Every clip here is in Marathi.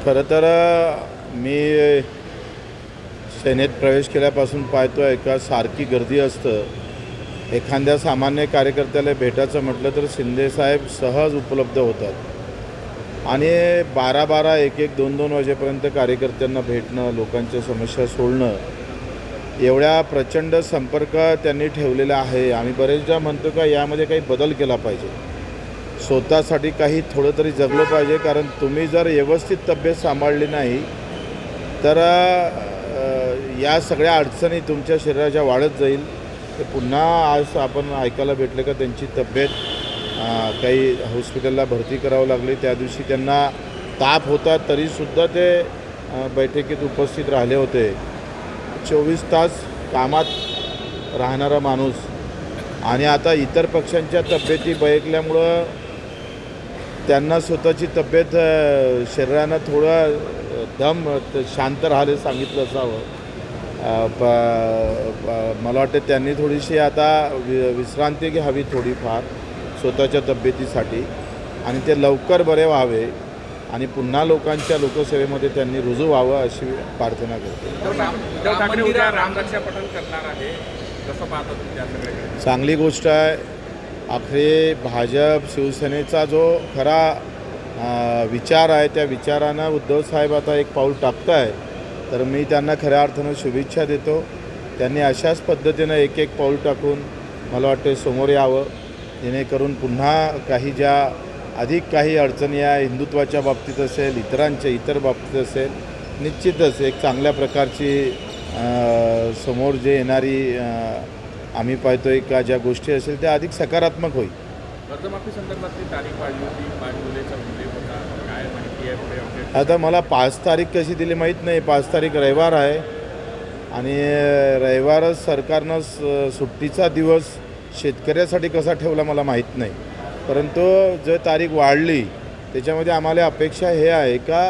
खरं तर मी सेनेत प्रवेश केल्यापासून पाहतो आहे का सारखी गर्दी असतं. एखाद्या सामान्य कार्यकर्त्याला भेटायचं म्हटलं तर शिंदेसाहेब सहज उपलब्ध होतात आणि 12-12, 1-1, 2-2 वाजेपर्यंत कार्यकर्त्यांना भेटणं, लोकांच्या समस्या सोडणं, एवढ्या प्रचंड संपर्क त्यांनी ठेवलेला आहे. आम्ही बरेचदा म्हणतो का यामध्ये काही बदल केला पाहिजे, स्वतःसाठी काही थोडं तरी जगलं पाहिजे. कारण तुम्ही जर व्यवस्थित तब्येत सांभाळली नाही तर या सगळ्या अडचणी तुमच्या शरीराच्या वाढत जाईल. ते पुन्हा आज आपण ऐकायला भेटले का त्यांची तब्येत काही हॉस्पिटलला भरती करावं लागली. त्या दिवशी त्यांना ताप होता तरीसुद्धा ते बैठकीत उपस्थित राहिले होते. 24 तास कामात राहणारा माणूस आणि आता इतर पक्षांच्या तब्येती बयकल्यामुळं त्यांना स्वतःची तब्येत शरीरानं थोडं शांत राहायला सांगितलं असावं. मला वाटतं त्यांनी थोडीशी आता विश्रांती घ्यावी थोडीफार स्वतःच्या तब्येतीसाठी आणि ते लवकर बरे व्हावे आणि पुन्हा लोकांच्या लोकसेवेमध्ये त्यांनी रुजू व्हावं अशी प्रार्थना करतो. चांगली गोष्ट आहे. आखरी भाजप शिवसेनेचा जो खरा विचार आहे त्या विचारानं उद्धव साहेब आता एक पाऊल टाकत आहे, तर मी त्यांना खऱ्या अर्थानं शुभेच्छा देतो. त्यांनी अशाच पद्धतीनं एक एक पाऊल टाकून मला वाटते समोर यावं, जेणेकरून पुन्हा काही ज्या अधिक काही अडचणी या हिंदुत्वाच्या बाबतीत असेल, इतर बाबतीत असेल, निश्चितच एक चांगल्या प्रकारची समोर जे येणारी आम्ही पाहतोय का ज्या गोष्टी असेल त्या अधिक सकारात्मक होईल. कर्जमाफी संदर्भातली तारीख वाढली होती, 5 जुलैचा उल्लेख होता, काय माहिती आहे पुढे अपडेट? आता मला 5 तारीख कशी दिली माहीत नाही. 5 तारीख रविवार आहे आणि रविवारच सरकारनं सुट्टीचा दिवस शेतकऱ्यासाठी कसा ठेवला मला माहीत नाही. परंतु जर तारीख वाढली त्याच्यामध्ये आम्हाला अपेक्षा हे आहे का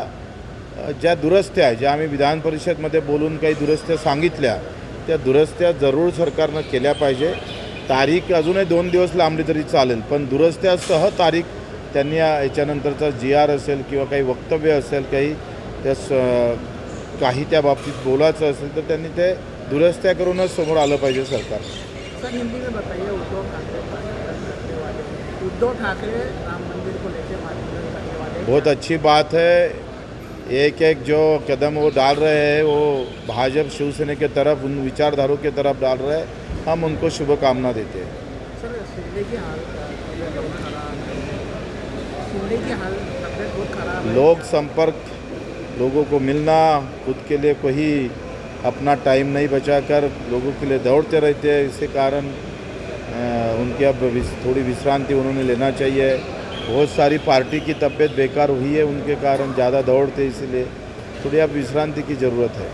ज्या दुरुस्त्या ज्या आम्ही विधान परिषदेमध्ये बोलून काही दुरुस्त्या सांगितल्या त्या दुरुस्त्या जरूर सरकारनं केल्या पाहिजे. तारीख अजूनही 2 दिवस लांबली तरी चालेल, पण दुरुस्त्यासह तारीख त्यांनी याच्यानंतरचा GR असेल किंवा काही वक्तव्य असेल, काही त्या बाबतीत बोलायचं असेल तर त्यांनी ते दुरुस्त्या करूनच समोर आलं पाहिजे सरकार. सर हिंदी में बताइए, उद्धव ठाकरे राम मंदिर को लेकर मार्गदर्शन करने वाले बहुत अच्छी बात है. एक एक जो कदम वो डाल रहे हैं वो भाजपा शिवसेना के तरफ, उन विचारधारों के तरफ डाल रहे हैं. हम उनको शुभकामना देते हैं. सर शिंदे की हाल तबियत बहुत खराब है. लोक संपर्क, लोगों को मिलना, खुद के लिए कोई अपना टाइम नहीं बचाकर लोगों के लिए दौड़ते रहते हैं. इसी कारण उनकी अब थोड़ी विश्रांति उन्होंने लेना चाहिए. बहुत सारी पार्टी की तबीयत बेकार हुई है उनके कारण, ज़्यादा दौड़ते, इसलिए थोड़ी अब विश्रांति की ज़रूरत है.